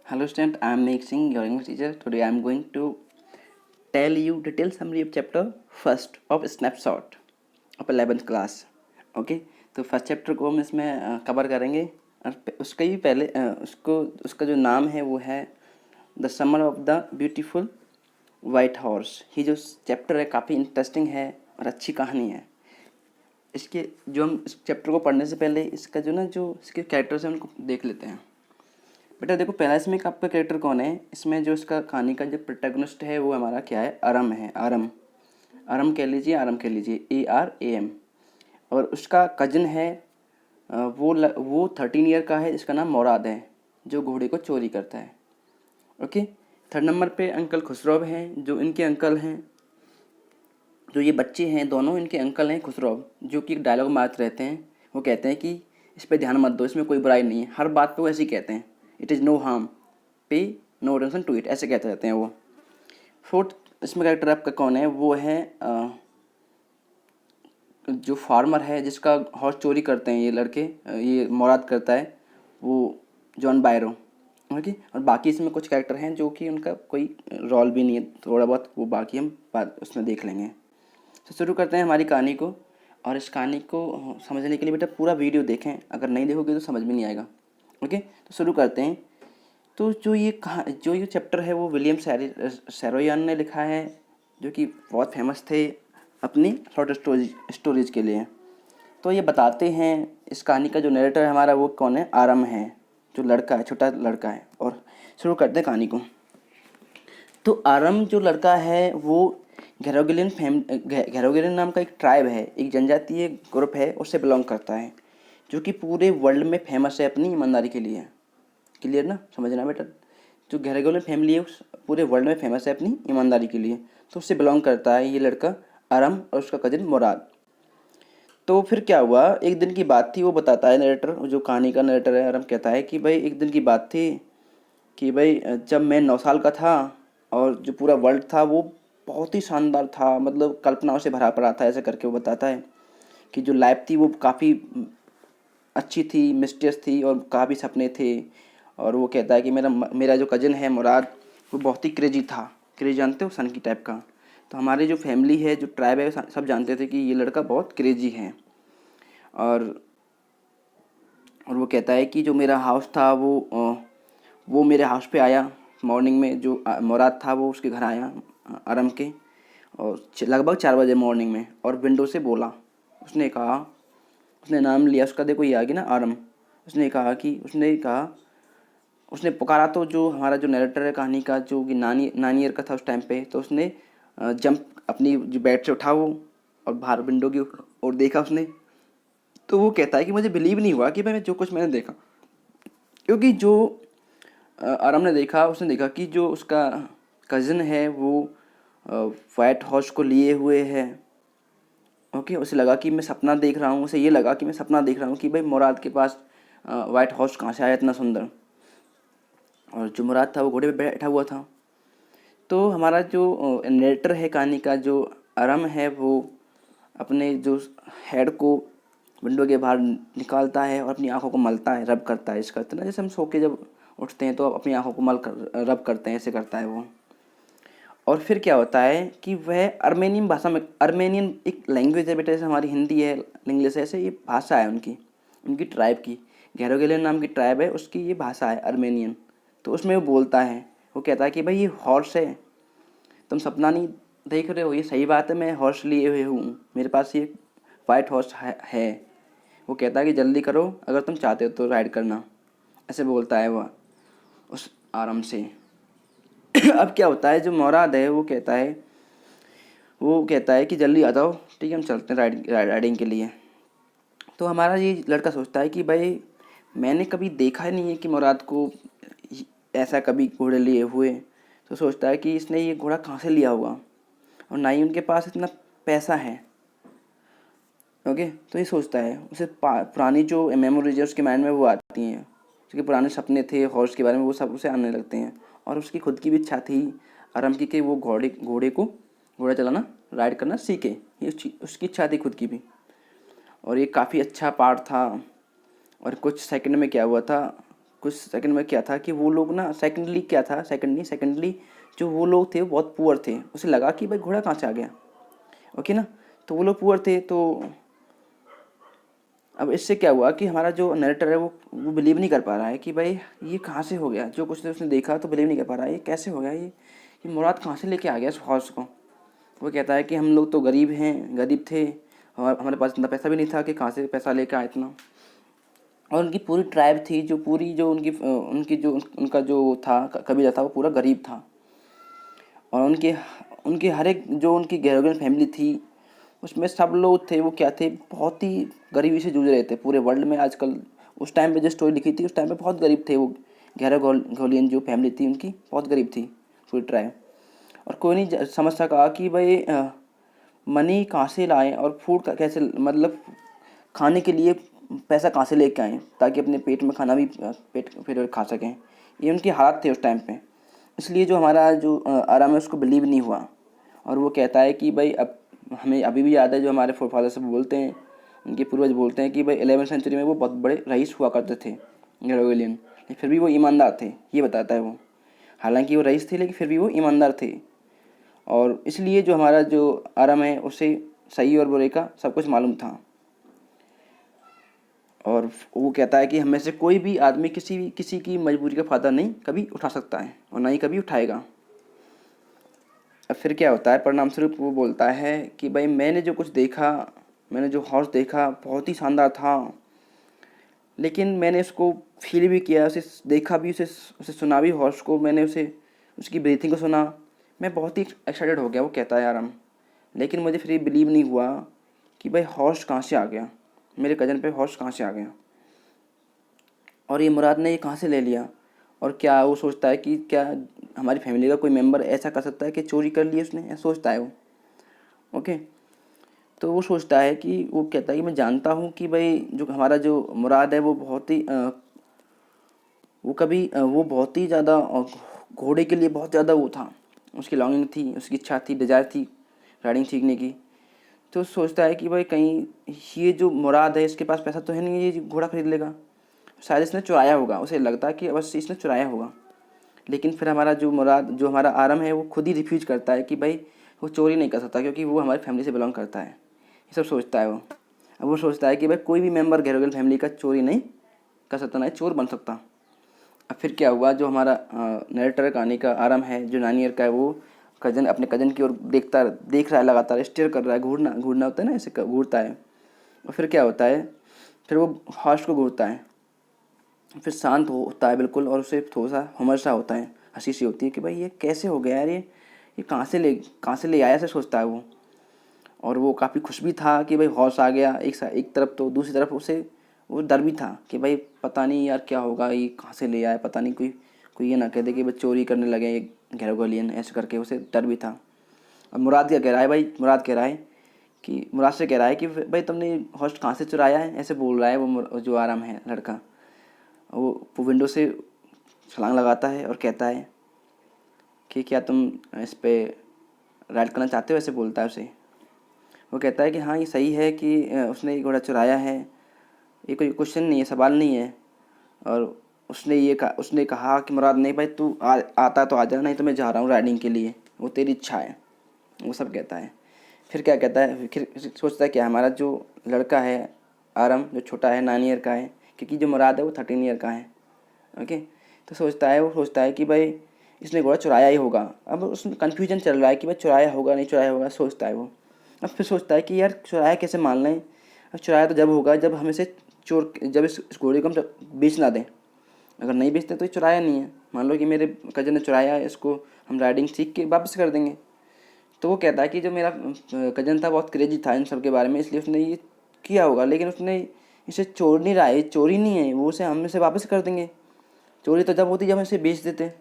Hello student, I am Meek Singh, your English teacher. Today I am going to tell you detailed summary of chapter first of snapshot of 11th class. Okay तो first chapter को हम इसमें cover करेंगे और उसका ही पहले उसका जो नाम है वो है the summer of the beautiful white horse. ये जो चैप्टर है काफ़ी इंटरेस्टिंग है और अच्छी कहानी है। इसके जो हम इस चैप्टर को पढ़ने से पहले इसका जो इसके कैरेक्टर्स हैं उनको देख लेते हैं। बेटा देखो, पहला इसमें आपका कैरेक्टर कौन है। इसमें जो इसका कहानी का जो प्रोटैगनिस्ट है वो हमारा क्या है, आरम है। आरम कह लीजिए, ARAM। और उसका कजन है वो 13 ईयर का है, इसका नाम मुराद है, जो घोड़े को चोरी करता है। ओके, थर्ड नंबर पे अंकल खुसरौ हैं, जो इनके अंकल हैं। जो ये बच्चे हैं दोनों इनके अंकल हैं खुसरौ, जो कि डायलॉग मारते रहते हैं। वो कहते हैं कि इस पर ध्यान मत दो, इसमें कोई बुराई नहीं है। हर बात पे वो ऐसे ही कहते हैं, it is no harm, pay no attention to it, ऐसे कहते रहते हैं वो। फोर्थ इसमें कैरेक्टर आपका कौन है, वो है जो फार्मर है जिसका हॉर्स चोरी करते हैं ये लड़के, ये मुराद करता है, वो जॉन बायरो। ओके, और बाकी इसमें कुछ कैरेक्टर हैं जो कि उनका कोई रोल भी नहीं है, थोड़ा बहुत वो बाकी हम बात उसमें देख लेंगे। तो शुरू करते हैं हमारी कहानी को। और इस कहानी को समझने के लिए बेटा पूरा वीडियो देखें, अगर नहीं देखोगे तो समझ में नहीं आएगा। ओके, तो शुरू करते हैं। तो जो ये चैप्टर है वो विलियम सैरोयान ने लिखा है, जो कि बहुत फेमस थे अपनी शॉर्ट स्टोरीज के लिए। तो ये बताते हैं इस कहानी का जो नरेटर है हमारा वो कौन है, आरम है, जो लड़का है, छोटा लड़का है। और शुरू करते हैं कहानी को। तो आरम जो लड़का है वो घेरोगिलियन नाम का एक ट्राइब है, एक जनजातीय ग्रुप है, उससे बिलोंग करता है, जो कि पूरे वर्ल्ड में फेमस है अपनी ईमानदारी के लिए। क्लियर ना, समझना बेटा। जो घेरोगिलियन फैमिली है उस पूरे वर्ल्ड में फेमस है अपनी ईमानदारी के लिए, तो उससे बिलोंग करता है ये लड़का आरम और उसका कजिन मुराद। तो फिर क्या हुआ, एक दिन की बात थी, वो बताता है नरेटर, जो कहानी का नरेटर है आरम, कहता है कि भाई एक दिन की बात थी कि भाई जब मैं 9 साल का था और जो पूरा वर्ल्ड था वो बहुत ही शानदार था, मतलब कल्पनाओं से भरा पड़ा था। ऐसे करके वो बताता है कि जो लाइफ थी वो काफ़ी अच्छी थी, मिस्टीरियस थी और काफ़ी सपने थे। और वो कहता है कि मेरा जो कज़न है मुराद, वो बहुत ही क्रेजी था। क्रेजी जानते हो, सन की टाइप का। तो हमारी जो फैमिली है, जो ट्राइब है, सब जानते थे कि ये लड़का बहुत क्रेजी है। और वो कहता है कि जो मेरा हाउस था वो मेरे हाउस पे आया मॉर्निंग में। जो मुराद था वो उसके घर आया आरम के, और लगभग 4 बजे मॉर्निंग में, और विंडो से बोला। उसने नाम लिया उसका, देखो ये आ गया ना, आरम। उसने पुकारा, तो जो हमारा जो नरेटर है कहानी का, जो कि नानी ईयर का था उस टाइम पे, तो उसने जंप अपनी जो बेड से उठा वो, और बाहर विंडो की ओर देखा उसने। तो वो कहता है कि मुझे बिलीव नहीं हुआ कि भाई जो कुछ मैंने देखा, क्योंकि जो आराम ने देखा, उसने देखा कि जो उसका कज़न है वो वाइट हॉर्स को लिए हुए है। ओके, उसे लगा कि मैं सपना देख रहा हूँ, उसे ये लगा कि मैं सपना देख रहा हूँ कि भाई मुराद के पास वाइट हॉर्स कहाँ से आया इतना सुंदर। और जो मुराद था वो घोड़े पे बैठा हुआ था। तो हमारा जो नरेटर है कहानी का, जो आरम है, वो अपने जो हेड को विंडो के बाहर निकालता है और अपनी आंखों को मलता है, रब करता है। इस करते ना, जैसे हम सो के जब उठते हैं तो अपनी आंखों को मल कर रब करते हैं, ऐसे करता है वो। और फिर क्या होता है कि वह अर्मेनियन भाषा में, अर्मेनियन एक लैंग्वेज है बेटा, जैसे हमारी हिंदी है, इंग्लिश है, ऐसे ये भाषा है उनकी ट्राइब की। घेरोगिलियन नाम की ट्राइब है, उसकी ये भाषा है अर्मेनियन। तो उसमें वो बोलता है, वो कहता है कि भाई ये हॉर्स है, तुम सपना नहीं देख रहे हो, ये सही बात है, मैं हॉर्स लिए हुए हूँ, मेरे पास ये वाइट हॉर्स है। वो कहता है कि जल्दी करो, अगर तुम चाहते हो तो राइड करना, ऐसे बोलता है वह उस आराम से। अब क्या होता है, जो मुराद है वो कहता है कि जल्दी आ जाओ, ठीक है, हम चलते हैं राइडिंग के लिए। तो हमारा ये लड़का सोचता है कि भाई मैंने कभी देखा ही नहीं है कि मुराद को ऐसा कभी घोड़े लिए हुए। तो सोचता है कि इसने ये घोड़ा कहाँ से लिया होगा, और ना ही उनके पास इतना पैसा है। ओके, तो ये सोचता है, उसे पुरानी जो मेमोरीज है उसके माइंड में वो आती हैं, उसके पुराने सपने थे हॉर्स के बारे में, वो सब उसे आने लगते हैं। और उसकी खुद की भी इच्छा थी आराम की कि वो घोड़ा चलाना, राइड करना सीखे। ये उसकी इच्छा थी खुद की भी। और ये काफ़ी अच्छा पार्ट था। और कुछ सेकंड में क्या हुआ था, कुछ सेकंड में क्या था कि वो लोग ना सेकंडली क्या था, सेकंडली जो वो लोग थे वो बहुत पुअर थे। उसे लगा कि भाई घोड़ा कहाँ से आ गया, ओके ना। तो वो लोग पुअर थे, तो अब इससे क्या हुआ कि हमारा जो नरेटर है वो बिलीव नहीं कर पा रहा है कि भाई ये कहाँ से हो गया। जो कुछ उसने देखा तो बिलीव नहीं कर पा रहा है, ये कैसे हो गया, ये मुराद कहाँ से लेके आ गया इस हॉर्स को। वो कहता है कि हम लोग तो गरीब थे और हमारे पास इतना पैसा भी नहीं था कि कहाँ से पैसा लेके आए इतना। और उनकी पूरी ट्राइब थी, जो पूरी जो उनकी जो उनका जो था कबीला था, वो पूरा गरीब था। और उनके हर एक जो उनकी गैरोगन फैमिली थी, उसमें सब लोग थे वो क्या थे, बहुत ही गरीबी से जूझ रहे थे पूरे वर्ल्ड में। आजकल उस टाइम पे जो स्टोरी लिखी थी, उस टाइम पे बहुत गरीब थे वो। गैरोगोलियन जो फैमिली थी उनकी बहुत गरीब थी पूरी ट्राइब। और कोई नहीं समझ सका कि भाई मनी कहाँ से लाएं और फूड का कैसे, मतलब खाने के लिए पैसा कहाँ से लेके आएँ ताकि अपने पेट में खाना भी पेट फिर खा सकें। ये उनके हालात थे उस टाइम पे। इसलिए जो हमारा जो आराम है उसको बिलीव नहीं हुआ। और वो कहता है कि भाई अब हमें अभी भी याद है जो हमारे फोरफादर सब बोलते हैं, उनके पूर्वज बोलते हैं कि भाई 11वीं सेंचुरी में वो बहुत बड़े रईस हुआ करते थे गैरोगेलियन, लेकिन फिर भी वो ईमानदार थे, ये बताता है वो। हालांकि वो रईस थे लेकिन फिर भी वो ईमानदार थे। और इसलिए जो हमारा जो आराम है उसे सही और बुरे का सब कुछ मालूम था। और वो कहता है कि हमें से कोई भी आदमी किसी की मजबूरी का फ़ायदा नहीं कभी उठा सकता है और ना ही कभी उठाएगा। अब फिर क्या होता है, परिणाम स्वरूप वो बोलता है कि भाई मैंने जो कुछ देखा, मैंने जो हॉर्स देखा बहुत ही शानदार था, लेकिन मैंने उसको फील भी किया, उसे देखा भी, उसे सुना भी। हॉर्स को मैंने उसकी ब्रीथिंग को सुना, मैं बहुत ही एक्साइटेड हो गया। वो कहता है आराम, लेकिन मुझे फिर ये बिलीव नहीं हुआ कि भाई हॉर्स कहाँ से आ गया, मेरे कज़न पे हॉर्स कहाँ से आ गया और ये मुराद ने ये कहाँ से ले लिया। और क्या वो सोचता है कि क्या हमारी फैमिली का कोई मेंबर ऐसा कर सकता है कि चोरी कर ली उसने, ऐसा सोचता है वो, ओके। तो वो सोचता है कि वो कहता है कि मैं जानता हूँ कि भाई जो हमारा जो मुराद है वो बहुत ही वो बहुत ही ज़्यादा घोड़े के लिए बहुत ज़्यादा वो था, उसकी लॉन्गिंग थी, उसकी इच्छा थी, डिज़ायर थी राइडिंग सीखने की। तो सोचता है कि भाई कहीं ये जो मुराद है इसके पास पैसा तो है नहीं ये घोड़ा खरीद लेगा, शायद इसने चुराया होगा। उसे लगता है कि बस इसने चुराया होगा। लेकिन फिर हमारा जो हमारा आरम है वो खुद ही रिफ्यूज करता है कि भाई वो चोरी नहीं कर सकता क्योंकि वो हमारी फैमिली से बिलोंग करता है। ये सब सोचता है वो। अब वो सोचता है कि भाई कोई भी मेंबर गैरोगल फैमिली का चोरी नहीं कर सकता, ना ही चोर बन सकता। अब फिर क्या हुआ, जो हमारा नरेटर कहानी का आरम है जो नानियर का है, वो अपने कज़न की ओर देख रहा है, लगातार स्टेयर कर रहा है। घूरना होता है ना, ऐसे घूरता है। और फिर क्या होता है, फिर वो हॉर्स को घूरता है, फिर शांत होता है बिल्कुल और उसे थोड़ा सा हमर सा होता है, हंसी सी होती है कि भाई ये कैसे हो गया यार, ये कहाँ से ले आया, ऐसे सोचता है वो। और वो काफ़ी खुश भी था कि भाई हॉर्स आ गया एक तरफ, तो दूसरी तरफ उसे वो डर भी था कि भाई पता नहीं यार क्या होगा, ये कहाँ से ले आया, पता नहीं कोई कोई ये ना कह दे कि भाई चोरी करने लगे ये गैरोगोलियन, ऐसे करके उसे डर भी था। अब मुराद क्या कह रहा है, मुराद से कह रहा है कि भाई तुमने हॉर्स कहाँ से चुराया है, ऐसे बोल रहा है वो जो आराम है लड़का। वो विंडो से छलांग लगाता है और कहता है कि क्या तुम इस पर राइड करना चाहते हो, ऐसे बोलता है उसे। वो कहता है कि हाँ ये सही है कि उसने घोड़ा चुराया है, ये कोई क्वेश्चन नहीं है, सवाल नहीं है। और उसने कहा कि मुराद नहीं भाई तू आता तो आ जा, नहीं तो मैं जा रहा हूँ राइडिंग के लिए, वो तेरी इच्छा है, वो सब कहता है। फिर क्या कहता है, फिर सोचता है कि हमारा जो लड़का है आरम जो छोटा है 9 ईयर का है, क्योंकि जो मुराद है वो 13 ईयर का है, ओके। तो वो सोचता है कि भाई इसने घोड़ा चुराया ही होगा। अब उसमें कन्फ्यूजन चल रहा है कि भाई चुराया होगा नहीं चुराया होगा, सोचता है वो। अब फिर सोचता है कि यार चुराया कैसे मान लें। अब चुराया तो जब होगा जब हम इसे जब इस घोड़े को हम बेच ना दें। अगर नहीं बेचते तो ये चुराया नहीं है। मान लो कि मेरे कज़न ने चुराया है, इसको हम राइडिंग सीख के वापस कर देंगे। तो वो कहता है कि जो मेरा कज़न था बहुत क्रेजी था इन सब के बारे में, इसलिए उसने ये किया होगा, लेकिन उसने इसे चोर नहीं रहा है, चोरी नहीं है वो, उसे हम इसे वापस कर देंगे। चोरी तो जब होती जब हम इसे बेच देते।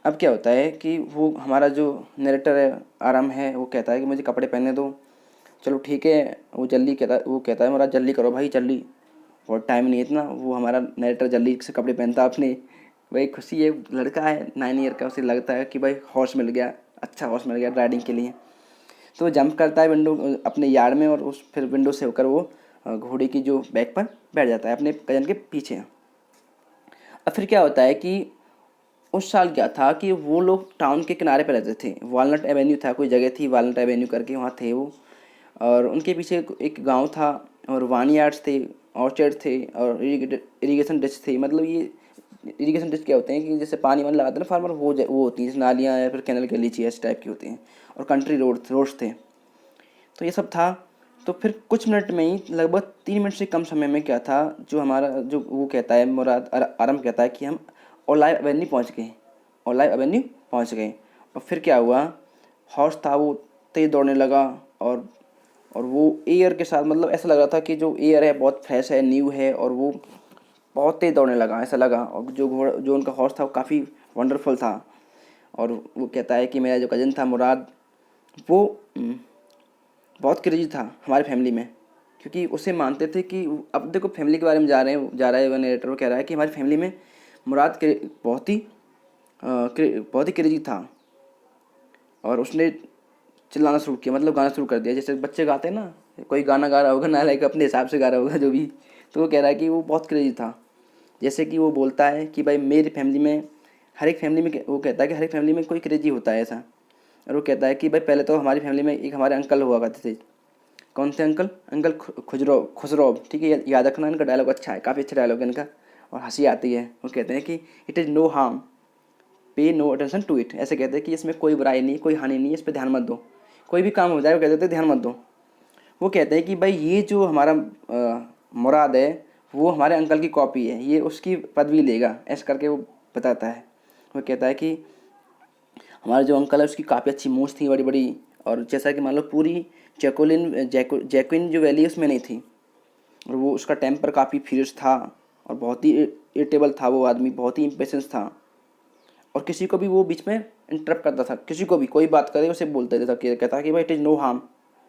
अब क्या होता है कि वो हमारा जो नरेटर है आराम है, वो कहता है कि मुझे कपड़े पहनने दो। चलो ठीक है, वो कहता है मुराद जल्दी करो भाई जल्दी, और टाइम नहीं है इतना। वो हमारा नरेटर जल्दी से कपड़े पहनता है अपने। भाई खुशी है, लड़का है 9 ईयर का, उसे लगता है कि भाई हॉर्स मिल गया, अच्छा हॉर्स मिल गया राइडिंग के लिए। तो वो जंप करता है विंडो अपने यार्ड में, और फिर विंडो से होकर वो घोड़े की जो बैक पर बैठ जाता है अपने कज़न के पीछे। अब फिर क्या होता है कि उस साल क्या था कि वो लोग टाउन के किनारे पे रहते थे, वालनट एवेन्यू था, कोई जगह थी वालनट एवेन्यू करके, वहाँ थे वो। और उनके पीछे एक गांव था, और वाइनयार्ड्स थे, ऑर्चर्ड थे, और इरिगेशन डिच थे। मतलब ये इरिगेशन डिच क्या होते हैं कि जैसे पानी वानी लगाते हैं ना फार्मर, वो होती हैं जैसे नालियाँ या फिर कैनल के नीचे इस टाइप की होती हैं। और कंट्री रोड्स थे। तो ये सब था। तो फिर कुछ मिनट में ही, लगभग 3 मिनट से कम समय में क्या था, जो हमारा जो वो कहता है मुराद आरम कहता है कि हम ओलाइव एवेन्यू पहुंच गए, ओलाइव एवेन्यू पहुंच गए। और फिर क्या हुआ, हॉर्स था वो तेज़ दौड़ने लगा। और और वो एयर के साथ, मतलब ऐसा लग रहा था कि जो एयर है बहुत फ्रेश है, न्यू है, और वो बहुत तेज़ दौड़ने लगा ऐसा लगा। और जो उनका हॉर्स था वो काफ़ी वंडरफुल था। और वो कहता है कि मेरा जो कज़न था मुराद, वो बहुत क्रेजी था हमारी फैमिली में, क्योंकि उसे मानते थे कि, अब देखो फैमिली के बारे में जा रहा है वो नरेटर, वो कह रहा है कि हमारी फैमिली में मुराद के बहुत ही क्रेजी था। और उसने चिल्लाना शुरू किया, मतलब गाना शुरू कर दिया, जैसे बच्चे गाते हैं ना, कोई गाना गा रहा होगा ना, लाइक अपने हिसाब से गा रहा होगा जो भी। तो वो कह रहा है कि वो बहुत क्रेजी था। जैसे कि वो बोलता है कि भाई मेरी फैमिली में, हर एक फैमिली में, वो कहता है कि हर एक फैमिली में कोई क्रेजी होता है ऐसा। और वो कहता है कि भाई पहले तो हमारी फैमिली में एक हमारे अंकल हुआ करते थे। कौन से अंकल? अंकल खुजरो, ठीक है, याद रखना, इनका डायलॉग अच्छा है, काफ़ी अच्छा डायलॉग है इनका, और हंसी आती है। वो कहते हैं कि it is no harm, pay no attention to it. ऐसे कहते हैं कि इसमें कोई बुराई नहीं, कोई हानि नहीं है, इस पर ध्यान मत दो। कोई भी काम हो जाए वो कहते थे ध्यान मत दो। वो कहते हैं कि भाई ये जो हमारा मुराद है, वो हमारे अंकल की कॉपी है, ये उसकी पदवी लेगा, ऐसा करके वो बताता है। वो कहता है कि हमारा जो अंकल है उसकी काफ़ी अच्छी मूंछ थी, बड़ी बड़ी। और जैसा कि मान लो पूरी जैक्विन जो वैली है उसमें नहीं थी। और वो उसका टेम्पर काफ़ी फ्यूरियस था, और बहुत ही इरिटेबल था वो आदमी, बहुत ही इम्पेशेंस था। और किसी को भी वो बीच में इंटरप्ट करता था, किसी को भी कोई बात करे उसे बोलते था कि, कहता कि भाई इट इज़ नो हार्म,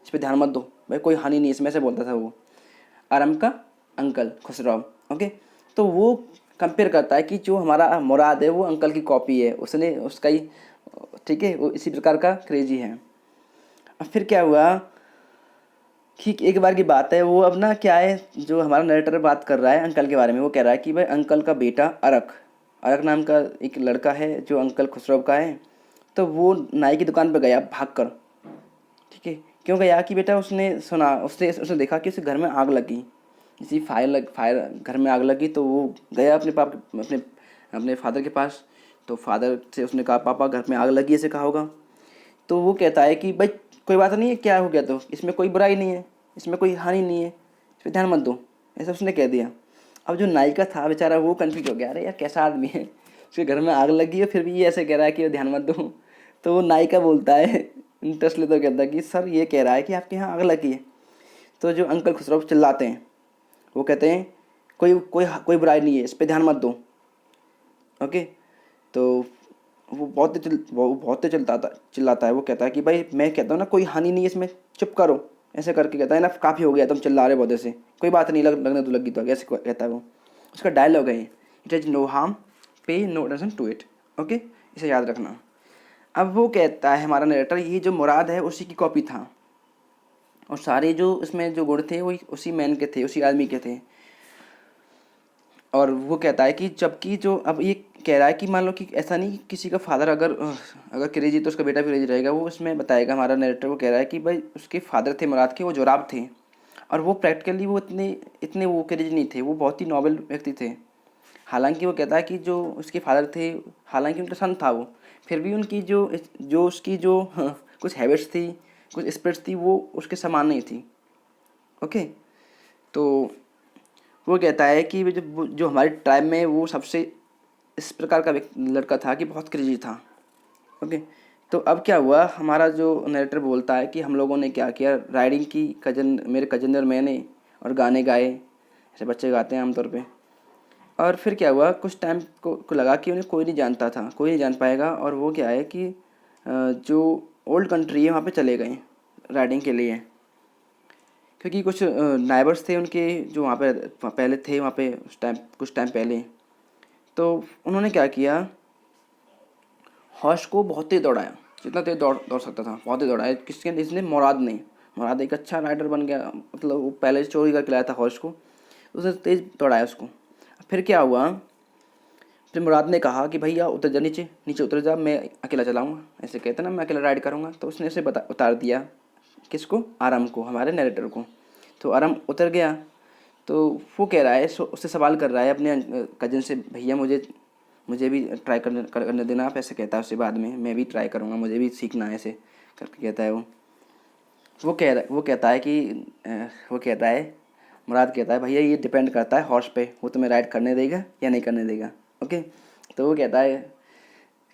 इस पर ध्यान मत दो, भाई कोई हानि नहीं इसमें से, बोलता था वो आरम का अंकल खुसराव। ओके। तो वो कंपेयर करता है कि जो हमारा मुराद है वो अंकल की कॉपी है, उसने उसका ही, ठीक है, वो इसी प्रकार का क्रेजी है। अब फिर क्या हुआ कि एक बार की बात है, वो अब ना क्या है, जो हमारा नरेटर बात कर रहा है अंकल के बारे में, वो कह रहा है कि भाई अंकल का बेटा अरक, अरक नाम का एक लड़का है जो अंकल खुसरो का है। तो वो नाई की दुकान पर गया भाग कर, ठीक है। क्यों गया कि बेटा उसने सुना, उसने देखा कि उसके घर में आग लगी, इसी फायर घर में आग लगी। तो वो गया अपने फादर के पास। तो फादर से उसने कहा पापा घर में आग लगी, ऐसे कहा होगा। तो वो कहता है कि भाई कोई बात नहीं है, क्या हो गया, तो इसमें कोई बुराई नहीं है, इसमें कोई हानि नहीं है, इस पर ध्यान मत दो, ऐसा उसने कह दिया। अब जो नायिका था बेचारा वो कन्फ्यूज हो गया, अरे यार कैसा आदमी है, उसके घर में आग लगी है फिर भी ये ऐसे कह रहा है कि ध्यान मत दो। तो वो नायिका बोलता है, इंटरेस्ट लेते हुए कहता है कि सर ये कह रहा है कि आपके यहाँ आग लगी है। तो जो अंकल खुसरो चिल्लाते हैं, वो कहते हैं कोई कोई कोई बुराई नहीं है, इस पर ध्यान मत दो। ओके। तो वो बहुत तेज चिल्लाता है। वो कहता है कि भाई मैं कहता हूँ ना कोई हानि नहीं है इसमें, चुप करो, ऐसे करके कहता है ना, काफ़ी हो गया तुम चिल्ला रहे बहुत से, कोई बात नहीं, लगने तो लगी, तो ऐसे कहता है वो। उसका डायलॉग है it is no harm, pay no attention to it. Okay, इसे याद रखना। अब वो कहता है हमारा नरेटर, ये जो मुराद है उसी की कॉपी था, और सारे जो इसमें जो गुण थे वो उसी मैन के थे, उसी आदमी के थे। और वो कहता है कि जबकि जो अब ये कह रहा है कि मान लो कि ऐसा नहीं कि किसी का फादर अगर क्रेजी तो उसका बेटा भी क्रेजी रहेगा, वो इसमें बताएगा हमारा नरेटर। वो कह रहा है कि भाई उसके फादर थे मुराद के, वो जोराब थे, और वो प्रैक्टिकली वो इतने इतने वो क्रेजी नहीं थे, वो बहुत ही नॉबल व्यक्ति थे। हालांकि वो कहता है कि जो उसके फादर थे, हालांकि उनका सन था वो, फिर भी उनकी जो जो उसकी जो कुछ हैबिट्स थी, कुछ स्पिरिट्स थी, वो उसके समान नहीं थी। ओके। तो वो कहता है कि जो जो हमारे ट्राइब में वो सबसे इस प्रकार का लड़का था कि बहुत क्रेजी था। ओके। तो अब क्या हुआ, हमारा जो नरेटर बोलता है कि हम लोगों ने क्या किया, राइडिंग की, मेरे कजन और मैंने, और गाने गाए, ऐसे बच्चे गाते हैं आमतौर पे। और फिर क्या हुआ, कुछ टाइम को लगा कि उन्हें कोई नहीं जानता था, कोई नहीं जान पाएगा। और वो क्या है कि जो ओल्ड कंट्री है वहाँ पे चले गए राइडिंग के लिए, क्योंकि कुछ नाइबर्स थे उनके जो वहाँ पे पहले थे वहाँ पे उस टाइम, कुछ टाइम पहले। तो उन्होंने क्या किया, हॉर्स को बहुत तेज़ दौड़ाया, जितना तेज़ दौड़ दौड़ सकता था बहुत तेज़ दौड़ाया। किसने? इसने मुराद ने। मुराद एक अच्छा राइडर बन गया, मतलब वो पहले चोरी करके लाया था हॉर्स को, उसने तेज़ दौड़ाया उसको। फिर क्या हुआ, फिर मुराद ने कहा कि भैया उतर जा, नीचे नीचे उतर जा, मैं अकेला चलाऊँगा, ऐसे कहते ना, मैं अकेला राइड करूँगा। तो उसने उसे उतार दिया, किसको, आरम को, हमारे नरेटर को। तो आरम उतर गया। तो वो कह रहा है, उससे सवाल कर रहा है अपने कज़न से, भैया मुझे भी ट्राई करने देना आप, ऐसे कहता है उससे बाद में, मैं भी ट्राई करूँगा, मुझे भी सीखना है, ऐसे करके कहता है वो। वो कहता है कि वो कहता है, मुराद कहता है, भैया ये डिपेंड करता है हॉर्स पे, वो तुम्हें राइड करने देगा या नहीं करने देगा। ओके। तो वो कहता है,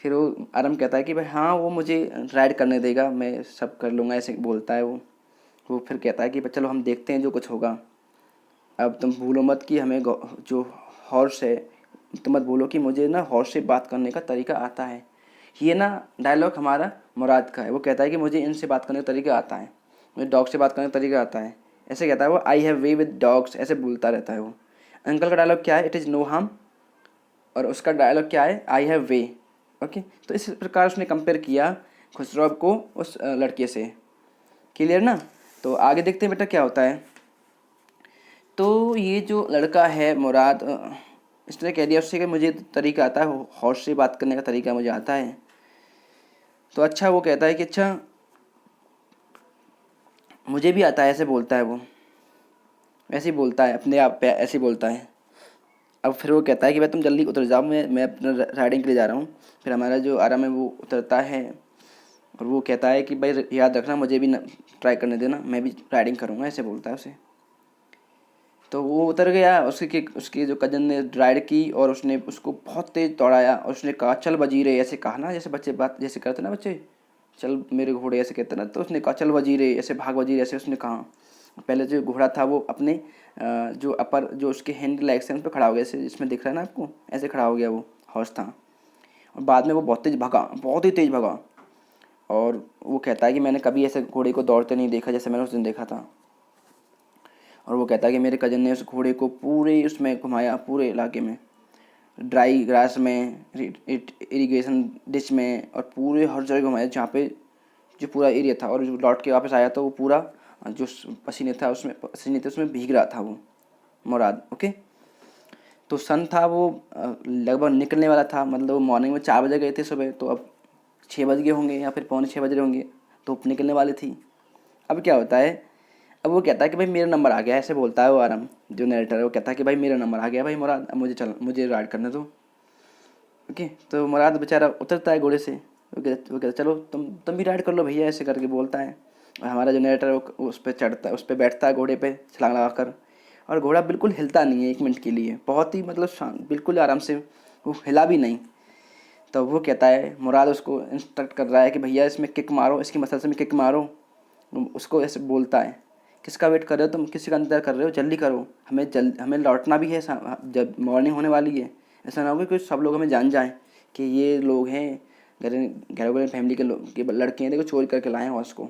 फिर वो आरम कहता है कि भाई हाँ वो मुझे राइड करने देगा, मैं सब कर लूँगा, ऐसे बोलता है वो फिर कहता है कि भाई चलो हम देखते हैं जो कुछ होगा। अब तुम भूलो मत कि हमें जो हॉर्स है, तुम मत भूलो कि मुझे ना हॉर्स से बात करने का तरीका आता है। ये ना डायलॉग हमारा मुराद का है। वो कहता है कि मुझे इनसे बात करने का तरीका आता है, मुझे डॉग से बात करने का तरीका आता है, ऐसे कहता है वो। I have way with dogs, ऐसे बोलता रहता है वो। अंकल का डायलॉग क्या है, इट इज़ नो हार्म, और उसका डायलॉग क्या है, आई हैव वे। ओके। तो इस प्रकार उसने कंपेयर किया खुसरो को उस लड़के से। क्लियर ना। तो आगे देखते हैं बेटा क्या होता है। तो ये जो लड़का है मुराद, इसने कह दिया उससे कि मुझे तरीका आता है, हॉर्स से बात करने का तरीका मुझे आता है। तो अच्छा, वो कहता है कि अच्छा मुझे भी आता है, ऐसे बोलता है वो, ऐसे ही बोलता है अपने आप पे, ऐसे ही बोलता है। अब फिर वो कहता है कि भाई तुम जल्दी उतर जाओ, मैं अपना राइडिंग के लिए जा रहा हूँ। फिर हमारा जो आराम है वो उतरता है, और वो कहता है कि भाई याद रखना, मुझे भी ट्राई करने देना, मैं भी राइडिंग करूँगा, ऐसे बोलता है उसे। तो वो उतर गया, उसके जो कजन ने राइड की, और उसने उसको बहुत तेज़ दौड़ाया, और उसने कहा चल वजीरे, ऐसे कहा ना, जैसे बच्चे बात जैसे करते ना बच्चे, चल मेरे घोड़े, ऐसे कहते ना। तो उसने कहा चल वजीरे, ऐसे भाग वजीरे, ऐसे उसने कहा। पहले जो घोड़ा था वो अपने जो अपर जो उसके हैंड लेग्स हैं उस पर खड़ा हो गया, जैसे जिसमें दिख रहा है ना आपको, ऐसे खड़ा हो गया वो हॉर्स था। और बाद में वो बहुत तेज़ भागा, बहुत ही तेज़ भागा। और वो कहता है कि मैंने कभी ऐसे घोड़े को दौड़ते नहीं देखा जैसे मैंने उस दिन देखा था। और वो कहता है कि मेरे कज़न ने उस घोड़े को पूरे उसमें घुमाया, पूरे इलाके में, ड्राई ग्रास में, इरिगेशन डिच में, और पूरे हर जगह घुमाया जहाँ पे जो पूरा एरिया था। और जो लौट के वापस आया तो वो पूरा जो पसीने थे उसमें भीग रहा था वो मुराद। ओके। तो सन था वो लगभग निकलने वाला था, मतलब वो मॉर्निंग में 4 बजे गए थे सुबह, तो अब 6 बज गए होंगे या फिर पौने 6 बज रहे होंगे, धूप निकलने वाली थी। अब क्या होता है, अब वो कहता है कि भाई मेरा नंबर आ गया, ऐसे बोलता है वो आराम, जो नरेटर है। वो कहता है कि भाई मेरा नंबर आ गया भाई मुराद, अब मुझे राइड करने दो। ओके। तो मुराद बेचारा उतरता है घोड़े से। वो कहता चलो तुम भी राइड कर लो भैया, ऐसे करके बोलता है। और हमारा जो नरेटर है वो उस पर चढ़ता है, उस पर बैठता है घोड़े पे छलांग लगा कर। और घोड़ा बिल्कुल हिलता नहीं है 1 मिनट के लिए, बहुत ही मतलब शांत, बिल्कुल आराम से, वो हिला भी नहीं। तो वो कहता है, मुराद उसको इंस्ट्रक्ट कर रहा है कि भैया इसमें किक मारो, इसकी मसल में किक मारो। उसको ऐसे बोलता है, किसका वेट कर रहे हो तुम, किसी का इंतजार कर रहे हो, जल्दी करो, हमें लौटना भी है, जब मॉर्निंग होने वाली है। ऐसा ना हो कि सब लोग हमें जान जाएं कि ये लोग हैं, घर वाले फैमिली के लोग के लड़के हैं, देखो चोरी करके लाए हैं हॉर्स को।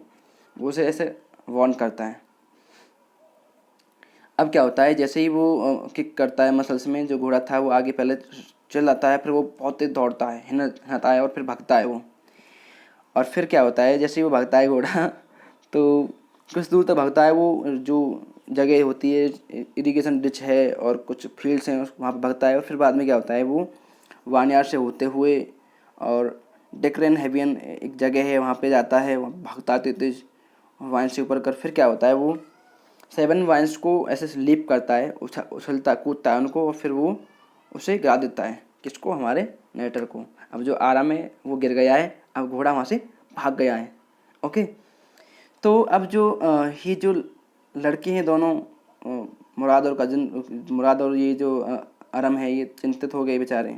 वो उसे ऐसे वार्न करता है। अब क्या होता है, जैसे ही वो किक करता है मसल्स में, जो घोड़ा था वो आगे पहले चल आता है, फिर वो बहुत तेज दौड़ता है, हिनता है, और फिर भागता है वो। और फिर क्या होता है, जैसे ही वो भागता है घोड़ा तो कुछ दूर तक भागता है वो, जो जगह होती है इरिगेशन डिच है और कुछ फील्ड्स हैं वहाँ पर भागता है। और फिर बाद में क्या होता है, वो वानयार से होते हुए और डेक्रेन हेवियन एक जगह है वहाँ पे जाता है, वहाँ भागता है तेज वाइन से ऊपर कर। फिर क्या होता है, वो 7 वाइन्स को ऐसे लीप करता है, उछलता कूदता है उनको, और फिर वो उसे गिरा देता है, किसको, हमारे नेटर को। अब जो आराम है वो गिर गया है, अब घोड़ा वहाँ से भाग गया है। ओके। तो अब ये जो लड़के हैं दोनों, मुराद और कजन, मुराद और ये जो आराम है, ये चिंतित हो गए बेचारे।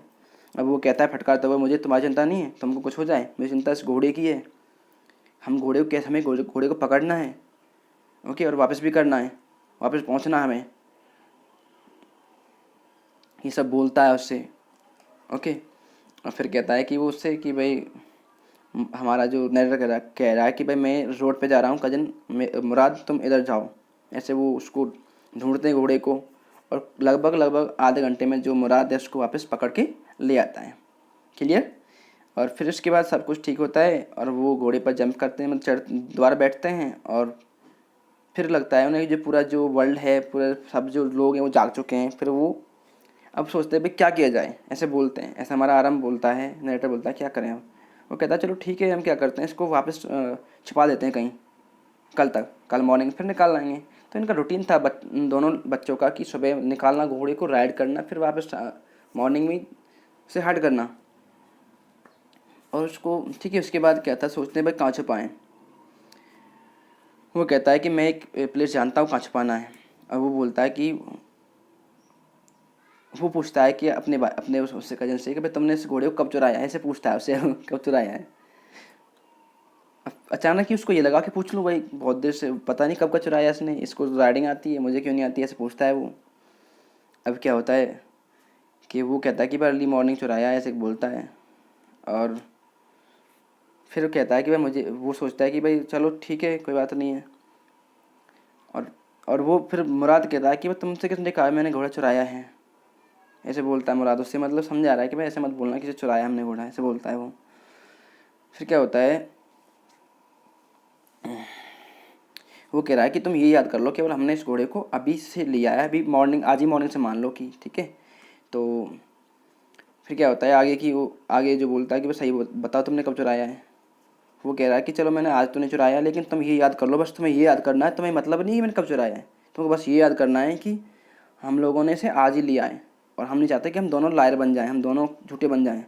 अब वो कहता है फटकारता हुआ, मुझे तुम्हारी चिंता नहीं है, तुमको कुछ हो जाए, मेरी चिंता इस घोड़े की है। हमें घोड़े को पकड़ना है, ओके, और वापस भी करना है, वापस पहुंचना हमें, ये सब बोलता है उससे। ओके। और फिर कहता है कि वो उससे कि भाई हमारा जो नरेटर कह रहा है कि भाई मैं रोड पे जा रहा हूँ कजन, मुराद तुम इधर जाओ, ऐसे वो उसको ढूंढते हैं घोड़े को। और लगभग आधे घंटे में जो मुराद है उसको वापस पकड़ के ले आता है। क्लियर। और फिर उसके बाद सब कुछ ठीक होता है, और वो घोड़े पर जंप करते हैं, मतलब दोबारा बैठते हैं। और फिर लगता है उन्हें जो पूरा जो वर्ल्ड है, पूरा सब जो लोग हैं वो जाग चुके हैं। फिर वो अब सोचते हैं भाई क्या किया जाए, ऐसे बोलते हैं, ऐसा हमारा आराम बोलता है, नरेटर बोलता है क्या करें अब। वो कहता है चलो ठीक है, हम क्या करते हैं इसको वापस छिपा देते हैं कहीं, कल तक, कल मॉर्निंग फिर निकाल लाएंगे। तो इनका रूटीन था इन दोनों बच्चों का कि सुबह निकालना घोड़े को, राइड करना, फिर वापस मॉर्निंग में से हट करना। और उसको ठीक है, उसके बाद क्या था, सोचते हैं भाई कहाँ छुपाएं। वो कहता है कि मैं एक प्लेस जानता हूँ कहाँ छुपाना है। और वो बोलता है कि वो पूछता है कि अपने उससे कजन से कि भाई तुमने इस घोड़े को कब चुराया है, ऐसे पूछता है उससे कब चुराया है। अचानक ही उसको ये लगा कि पूछ लूँ भाई, बहुत देर से पता नहीं कब का चुराया इसने, इसको राइडिंग आती है, मुझे क्यों नहीं आती, ऐसे पूछता है वो। अब क्या होता है कि वो कहता है कि भाई अर्ली मॉर्निंग चुराया है, ऐसे बोलता है। और फिर वो कहता है कि भाई मुझे, वो सोचता है कि भाई चलो ठीक है कोई बात नहीं है। और और वो फिर मुराद कहता है कि भाई तुमसे किसने कहा मैंने घोड़ा चुराया है, ऐसे बोलता है मुराद। उससे मतलब समझा रहा है कि भाई ऐसे मत बोलना कि चुराया हमने घोड़ा, ऐसे बोलता है वो। फिर क्या होता है, वो कह रहा है कि तुम ये याद कर लो केवल हमने इस घोड़े को अभी से लिया है, अभी मॉर्निंग, आज ही मॉर्निंग से मान लो कि ठीक है। तो फिर क्या होता है आगे की, वो आगे जो बोलता है कि बस सही बताओ तुमने कब चुराया है। वो कह रहा है कि चलो मैंने आज तो नहीं चुराया, लेकिन तुम ये याद कर लो, बस तुम्हें ये याद करना है, तुम्हें मतलब नहीं है मैंने कब चुराया है, तुमको बस ये याद करना है कि हम लोगों ने इसे आज ही लिया है। और हम नहीं चाहते कि हम दोनों लायर बन जाएं, हम दोनों झूठे बन जाएं।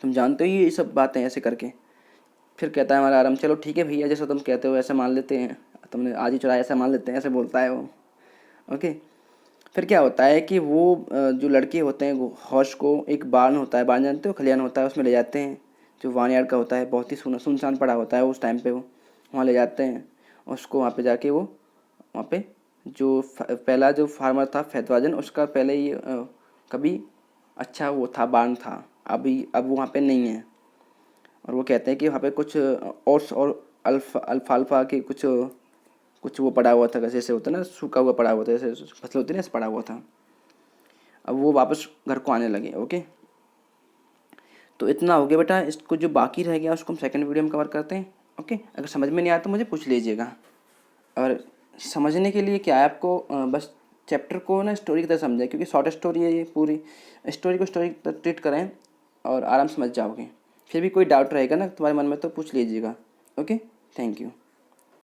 तुम जानते हो ये सब बातें ऐसे करके। फिर कहता है हमारा आराम चलो ठीक है भैया, जैसा तुम कहते हो ऐसा मान लेते हैं, तुमने आज ही चुराया ऐसा मान लेते हैं, ऐसे बोलता है वो। ओके। फिर क्या होता है कि वो जो लड़के होते हैं वो हौश को एक बार्न होता है, बार्न जानते हो, खलियान होता है, उसमें ले जाते हैं। जो वानयार्ड का होता है, बहुत ही सुनसान पड़ा होता है उस टाइम पे, वो वहाँ ले जाते हैं। उसको वहाँ पे जाके वो, वहाँ पे जो पहला जो फार्मर था फैतवाजन, उसका पहले ही कभी अच्छा वो था, बार्न था, अभी अब वहाँ पे नहीं है। और वो कहते हैं कि वहाँ पे कुछ ओट्स और अल्फाल्फा के कुछ कुछ वो पड़ा हुआ था, जैसे होता है ना सूखा हुआ पड़ा हुआ था, जैसे फसल होती है ना, ऐसे पड़ा हुआ था। अब वो वापस घर को आने लगे। ओके, तो इतना हो गया बेटा, इसको जो बाकी रह गया उसको हम सेकंड वीडियो में कवर करते हैं। ओके, अगर समझ में नहीं आया तो मुझे पूछ लीजिएगा। और समझने के लिए क्या है आपको, बस चैप्टर को ना स्टोरी की तरह समझें, क्योंकि शॉर्ट स्टोरी है ये, पूरी स्टोरी को स्टोरी की तरह ट्रीट करें और आराम से समझ जाओगे। फिर भी कोई डाउट रहेगा ना तुम्हारे मन में तो पूछ लीजिएगा। Okay, thank you.